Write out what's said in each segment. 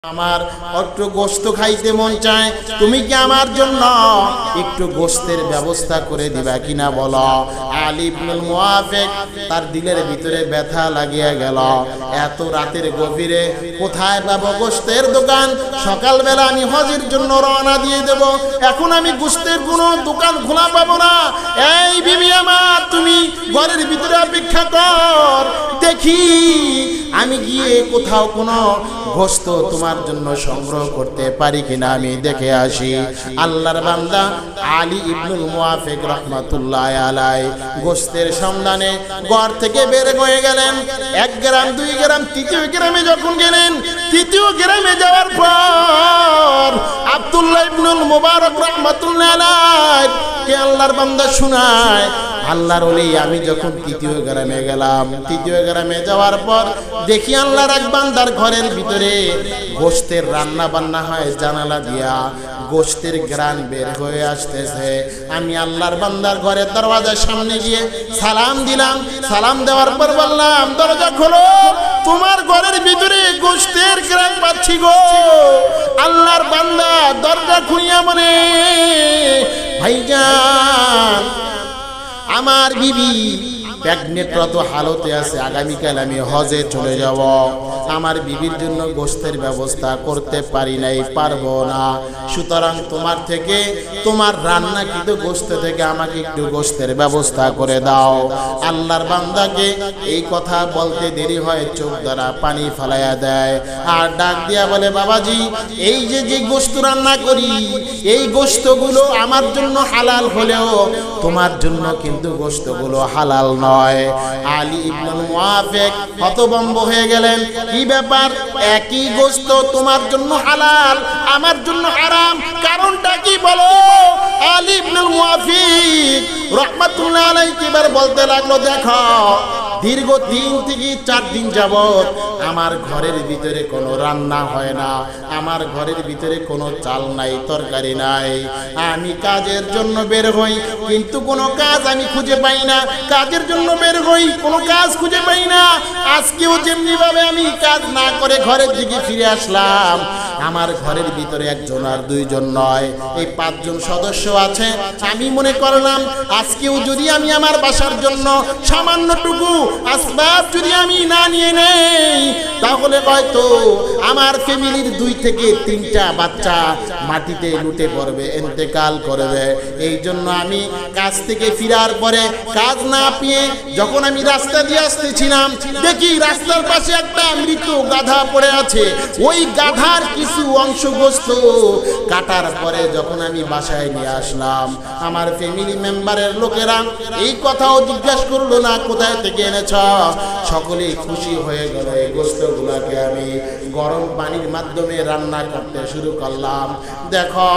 আমার একটু গোশত খাইতে মন চায়, তুমি কি আমার জন্য একটু গোশতের ব্যবস্থা করে দিবা কিনা বলো। আলী ইবনুল মুআফিক তার দিলের ভিতরে ব্যথা লাগিয়া গেল। এত রাতের গভীরে কোথায় পাবো গোশতের দোকান? সকালবেলা আমি হজের জন্য রওনা দিয়ে দেব, এখন আমি গোশতের কোনো দোকান খোলা পাবো না। এই বিবি আমার, তুমি ঘরের ভিতরে অপেক্ষা কর, দেখি আমি গিয়ে কোথাও কোনো গোশত তোমার জন্য সংগ্রহ করতে পারি কিনা, আমি দেখে আসি। আল্লাহর বান্দা আলী ইবনুল মুআফিক রাহমাতুল্লাহি আলাইহি গোশতের সন্ধানে ঘর থেকে বের হয়ে গেলেন। 1 গ্রাম 2 গ্রাম, তৃতীয় গ্রামে যখন গেলেন, তৃতীয় গ্রামে যাওয়ার পর আব্দুল্লাহ ইবনুল মুবারক রাহমাতুল্লাহি আলাইহি কে আল্লাহর বান্দা শোনায়, আল্লাহর ওলি আমি যখন তৃতীয় গ্রামে গেলাম, তৃতীয় গ্রামে যাওয়ার পর দেখি আল্লাহর এক বান্দার ঘরের ভিতরে গোশতের রান্না বান্না হয়, জানালা দিয়া গোশতের ঘ্রাণ বের হয়ে আসতেছে। আমি আল্লাহর বান্দার ঘরের দরওয়াজার সামনে গিয়ে সালাম দিলাম। সালাম দেওয়ার পর বললাম, দরজা খোলো, তোমার ঘরের ভিতরে গোশতের ঘ্রাণ পাচ্ছি গো। আল্লাহর বান্দা দরজা খুলিয়া বলে, ভাইজান আমার বিবি প্রেগনেন্ট হালতে আছে, আগামীকাল আমি হজে চলে যাব, আমার বিবির জন্য গোশতের ব্যবস্থা করতে পারি নাই, পারবো না, সুতরাং তোমার থেকে তোমার রান্নাকৃত গোশত থেকে আমাকে একটু গোশতের ব্যবস্থা করে দাও। আল্লাহর বান্দাকে এই কথা বলতে দেরি হয়, চোখ দ্বারা পানি ফেলাইয়া দেয় আর ডাক দিয়া বলে, বাবাজি এই যে গোশত রান্না করি, এই গোশতগুলো আমার জন্য হালাল হলেও তোমার জন্য কিন্তু গোশতগুলো হালাল নয়। আলী ইবনুল মুআফিক হতভম্ব হয়ে গেলেন, কি ব্যাপার, একই গোশত তোমার জন্য হালাল আমার জন্য হারাম, কারণটা কি বলো? আলী ইবনুল মুআফিক রাহমাতুল্লাহি আলাইহি এবার বলতে লাগলো, দেখো দীর্ঘ 3 থেকে 4 দিন যাবত আমার ঘরের ভিতরে কোনো রান্না হয় না, আমার ঘরের ভিতরে কোনো চাল নাই, তরকারি নাই, আমি কাজের জন্য বের হই কিন্তু কোনো কাজ আমি খুঁজে পাই না, কাজের জন্য বের হই কোনো কাজ খুঁজে পাই না। আজকেও যেমনি ভাবে আমি কাজ না করে ঘরের দিকে ফিরে আসলাম, আমার ঘরের ভিতরে 1 জন আর 2 জন নয়, এই 5 জন সদস্য আছে। আমি মনে করলাম আজকেও যদি আমি আমার বাসার জন্য সামান্যটুকু আসবাব যদি আমি না নিয়ে নেই, তাহলে হয়তো আমার ফ্যামিলির 2 থেকে 3টা বাচ্চা মাটিতে লুটে পড়বে, ইন্তেকাল করবে। এই জন্য আমি কাজ থেকে ফিরার পরে কাজ না পেয়ে যখন আমি রাস্তা দিয়ে আসতেছিলাম, দেখি রাস্তার পাশে একটা মৃত গাধা পড়ে আছে, ওই গাধার কিছু অংশ গোশত কাটার পরে যখন আমি বাসায় নিয়ে আসলাম, আমার ফ্যামিলি মেম্বারের লোকেরা এই কথাও জিজ্ঞাসা করলো না কোথায় থেকে এনেছ, সকলেই খুশি হয়ে গেল। এই গোশতগুলোকে আমি গরম পানির মাধ্যমে রান্না করতে শুরু করলাম। দেখো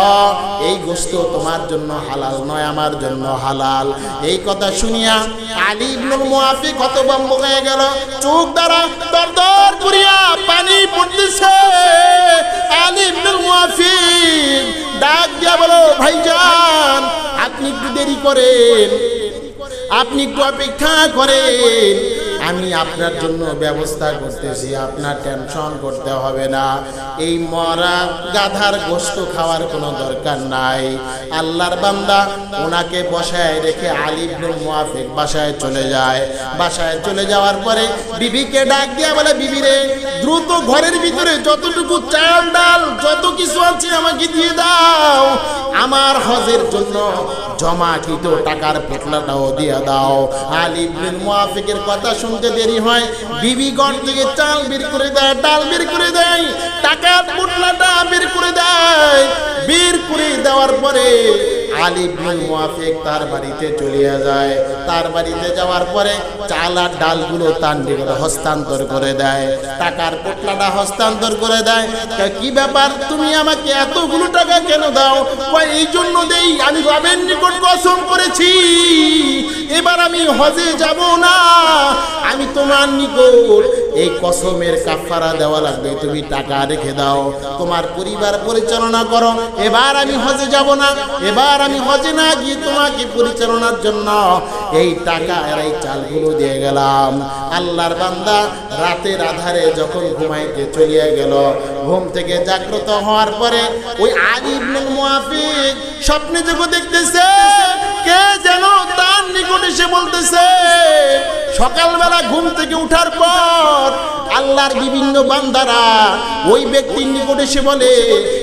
এই গোশত তোমার জন্য হালাল নয়, আমার জন্য হালাল। এই কথা শুনিয়া আলী ইবনুল মুআফিক হতভম্ব হয়ে গেল, চোখ দ্বারা দরদর করিয়া পানি পড়তেছে। আলী ইবনুল মুআফিক ডাক দিয়া বলো, ভাইজান আপনি একটু দেরি করেন, আপনি একটু অপেক্ষা করেন, আমি আপনার জন্য ব্যবস্থা করতেছি, আপনার টেনশন করতে হবে না, এই মরা গাধার গোশত খাওয়ার কোনো দরকার নাই। আল্লাহর বান্দা ওনাকে বসায় রেখে আলী ইবনুল মুআফিক বাসায় চলে যায়। বাসায় চলে যাওয়ার পরে বিবিকে ডাক দিয়া বলে, বিবি রে, দ্রুত ঘরের ভিতরে যতটুকু চাল ডাল যত কিছু আছে আমাকে দিয়ে দাও, আমার হজের জন্য জমাকৃত টাকার পোটলাটাও দিয়ে দাও। আলী ইবনুল মুআফিকের কথা শুনতে দেরি হয়, বিবি ঘর থেকে চাল বের করে দেয়, ডাল বের করে দেয়, টাকার পোটলাটা বের করে দেয়। বের করে দেওয়ার পরে আলী ইবনুল মুআফিক তার বাড়িতে চলে যায়। তার বাড়িতে যাওয়ার পরে চাল আর ডালগুলো তার নিকটে হস্তান্তর করে দেয়, টাকার পোটলাটা হস্তান্তর করে দেয়। কি ব্যাপার, তুমি আমাকে এতগুলো টাকা কেন দাও? এই জন্য দেই, আমি রবের নিকট কসম করেছি এবার আমি হজে যাব না, আমি তোমার নিকট এই কসমের কাফারা দেওয়া লাগবে, তুমি টাকা রেখে দাও, তোমার পরিবার পরিচালনা করো। এবার আমি হজে যাব না, এবার আমি হজে না গিয়ে তোমাকে পরিচালনার জন্য এই টাকা আর এই চালগুলো দিয়ে গেলাম। আল্লাহর বান্দা রাতের আধারে যখন ঘুমাইতে চলিয়া গেল, ঘুম থেকে জাগ্রত হওয়ার পরে ওই আলী ইবনে মুআফিক স্বপ্নে যখন দেখতেছে কে যেন তার নিকট এসে বলতেছে, সকালবেলা ঘুম থেকে উঠার পর আল্লাহর বিভিন্ন বান্দারা ওই ব্যক্তির নিকট এসে বলে,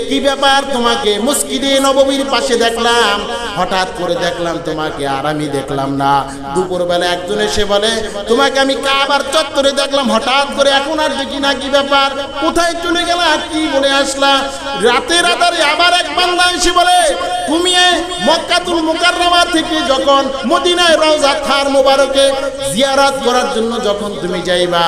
কি ব্যাপার, তোমাকে মসজিদে নববীর পাশে দেখলাম, হঠাৎ করে দেখলাম তোমাকে আর আমি দেখলাম না। দুপুরবেলা একজন এসে বলে, তোমাকে আমি কাবার চত্বরে দেখলাম, হঠাৎ করে এখন আর দেখি না, কি ব্যাপার, কোথায় চলে গেলা, কি বলে আসলা? রাতের আধারে আবার এক বান্দা এসে বলে, তুমি মক্কাতুল মুকাররমা থেকে যখন মদিনায় রওজা খার মোবারকে জিয়ারত করার জন্য যখন তুমি যাইবা,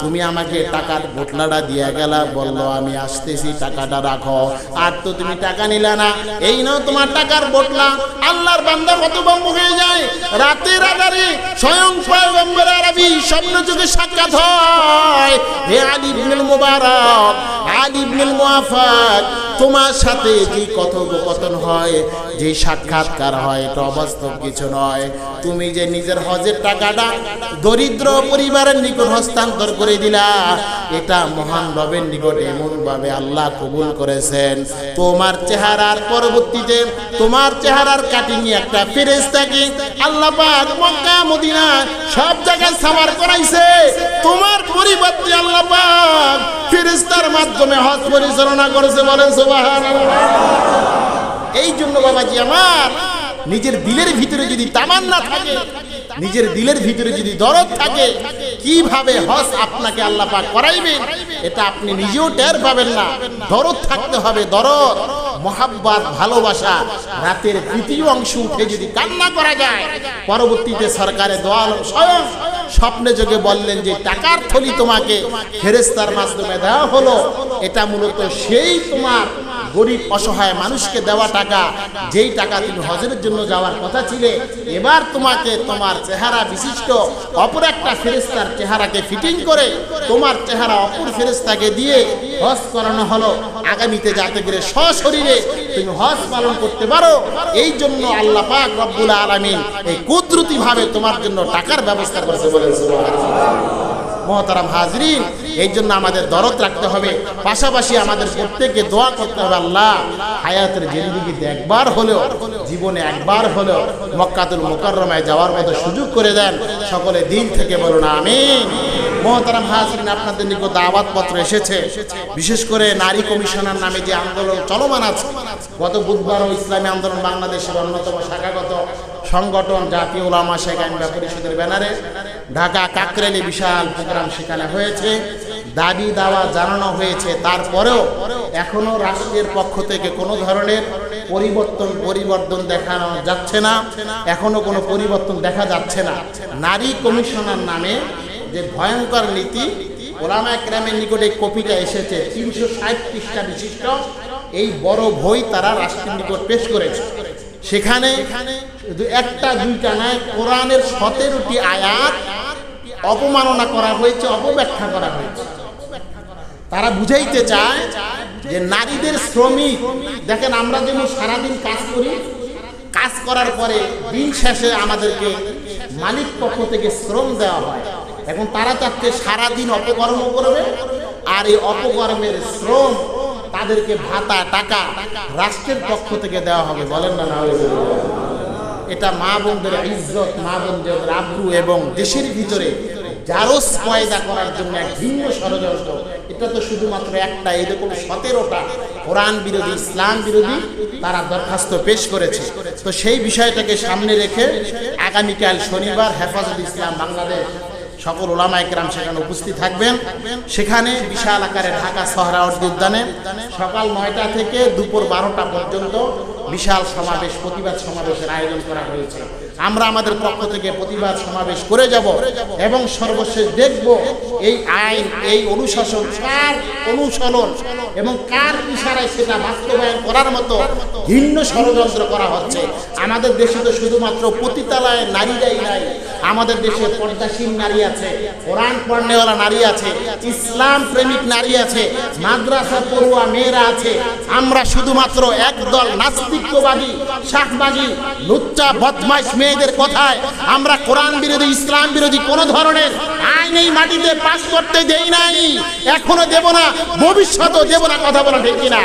তুমি আমাকে টাকার বোতলাটা দিয়ে গেলা, বললো আমি আসতেছি, টাকাটা রাখো, আর তো তুমি টাকা নিলা না, এই নাও তোমার টাকার বোতলা। আল্লাহর বান্দা হতভম্ব হয়ে যায়। রাতের আধারে স্বয়ং পয়গম্বর আরবি স্বপ্ন যুগে সাক্ষাৎ হয়, হে আলী ইবনুল মুবারক, আলী ইবনুল মুআফাক, তোমার সাথে যে কথোপকথন হয়, যে সাক্ষাৎকার হয়, এটা অবাস্তব কিছু নয়। তুমি যে নিজের হজের টাকাটা দরিদ্র পরিবারের নিকট হস্তান্তর করে দিলা, এটা মহান রবের নিকট এমনভাবে আল্লাহ কবুল করেছেন, তোমার চেহারার পরবর্তীতে তোমার চেহারার কাটিংয়ে একটা ফেরেশতাকে আল্লাহ পাক মক্কা মদিনা সব জায়গায় সাওয়ার করাইছে, তোমার পরিবর্তে আল্লাহ পাক ফেরেশতার মাধ্যমে হজ পরিচালনা করেছে। বলেন সুবহানাল্লাহ। এই জন্য বাবাজি আমার, নিজের দিলের ভিতরে যদি তামান্না থাকে, নিজের দিলের ভিতরে যদি দরদ থাকে, কিভাবে হজ আপনাকে আল্লাহ পাক করাইবেন এটা আপনি নিজেও টের পাবেন না। দরদ থাকতে হবে, দরদ, মহাব্বত, ভালোবাসা। রাতের তৃতীয় অংশ উঠে যদি কান্না করা যায়, পরবর্তীতে সরকারের দোয়া স্বয়ং স্বপ্নে যোগে বললেন যে টাকার থলি তোমাকে ফেরেশতার মাধ্যমে দেওয়া হলো, এটা মূলত সেই তোমার গরিব অসহায় মানুষকে দেওয়া টাকা, যেই টাকা তুমি হজের জন্য যাওয়ার কথা ছিলে, এবার তোমাকে তোমার চেহারা বিশিষ্ট অপর একটা ফেরেশতার চেহারাকে ফিটিং করে তোমার চেহারা অপর ফেরেশতাকে দিয়ে হজ করানো হলো, আগামীতে যাতে করে সশরীরে তুমি হজ পালন করতে পারো। এই জন্য আল্লাহ পাক রব্বুল আলামিন এই কুদরতি ভাবে তোমার জন্য টাকার ব্যবস্থা করেছে। বলেন সুবহানাল্লাহ। মুহতারাম হাজরিন, এই জন্য আমাদের দরদ রাখতে হবে, পাশাপাশি আমাদের প্রত্যেককে দোয়া করতে হবে, আল্লাহ হায়াতের জিন্দেগিতে একবার হলেও, জীবনে একবার হলেও মক্কাতুল মুকাররমায় যাওয়ার মতো সুযোগ করে দেন। সকলে দিল থেকে বলুন আমিন। মুহতারাম হাজরিন, আপনাদের নিকট দাওয়াতপত্র এসেছে, বিশেষ করে নারী কমিশনার নামে যে আন্দোলন চলমান আছে, গত বুধবারও ইসলামী আন্দোলন বাংলাদেশের অন্যতম শাখাগত সংগঠন জাতীয় উলামা শেখ আইনবা পরিষদের ব্যানারে ঢাকা কাকরাইলে বিশাল প্রোগ্রাম সেখানে হয়েছে, দাবি দাওয়া জানানো হয়েছে। তারপরেও এখনো রাষ্ট্রের পক্ষ থেকে কোনো ধরনের পরিবর্তন দেখানো যাচ্ছে না, এখনো কোনো পরিবর্তন দেখা যাচ্ছে না। নারী কমিশনার নামে যে ভয়ঙ্কর নীতি, ওলামা একরামের নিকটে কপিটা এসেছে, 360 পৃষ্ঠা বিশিষ্ট এই বড় বই তারা রাষ্ট্রের নিকট পেশ করেছে। সেখানে একটা দুইটা নয়, কোরআনের 17টি আয়াত অপমাননা করা হয়েছে, অপব্যাখ্যা করা হয়েছে। তারা বুঝাইতে চায় যে নারীদের শ্রমিক, দেখেন আমরা যেমন সারাদিন কাজ করি, কাজ করার পরে দিন শেষে আমাদেরকে মালিক পক্ষ থেকে শ্রম দেওয়া হয়, এখন তারা চাচ্ছে সারাদিন অপকর্ম করবে, আর এই অপকর্মের শ্রম তাদেরকে ভাতা টাকা রাষ্ট্রের পক্ষ থেকে দেওয়া হবে। বলেন না? এটা মা বোনদের ইজ্জত, মা বোনদের আব্রু এবং দেশের ভিতরে জারজ পয়দা করার জন্য এক ভিন্ন ষড়যন্ত্র। এটা তো শুধুমাত্র একটা, এরকম 17টা কোরআন বিরোধী, ইসলাম বিরোধী তারা দরখাস্ত পেশ করেছে। তো সেই বিষয়টাকে সামনে রেখে আগামীকাল শনিবার হেফাজত ইসলাম বাংলাদেশ সকল ওলামা একরাম সেখানে উপস্থিত থাকবেন। সেখানে বিশাল আকারে ঢাকা সোহরাওয়ার্দী উদ্যানে সকাল 9টা থেকে দুপুর 12টা পর্যন্ত বিশাল সমাবেশ, প্রতিবাদ সমাবেশের আয়োজন করা হয়েছে। আমরা আমাদের পক্ষ থেকে প্রতিবাদ সমাবেশ করে যাব এবং সর্বশেষ দেখব এই আইন, এই অনুশাসন কার অনুসরণ এবং কার ইশারায় সেটা বাস্তবায়ন করার মতো ভিন্ন ষড়যন্ত্র করা হচ্ছে। আমাদের দেশে তো শুধুমাত্র পতিতালয়ে নারীরাই নাই, আমাদের দেশে পর্দাশীল নারী আছে, কোরআন পড়নেওয়ালা নারী আছে, ইসলাম প্রেমিক নারী আছে, মাদ্রাসা পড়ুয়া মেয়েরা আছে। আমরা শুধুমাত্র একদল নাস্তিকবাদী, শাহবাগী, লুচ্চা বদমাইশ মেয়েদের কথায় আমরা কোরআন বিরোধী, ইসলাম বিরোধী কোন ধরনের আইন এই মাটিতে পাস করতে দেই নাই, এখনো দেব না, ভবিষ্যতেও দেব না। কথা বলা ঠিক কিনা?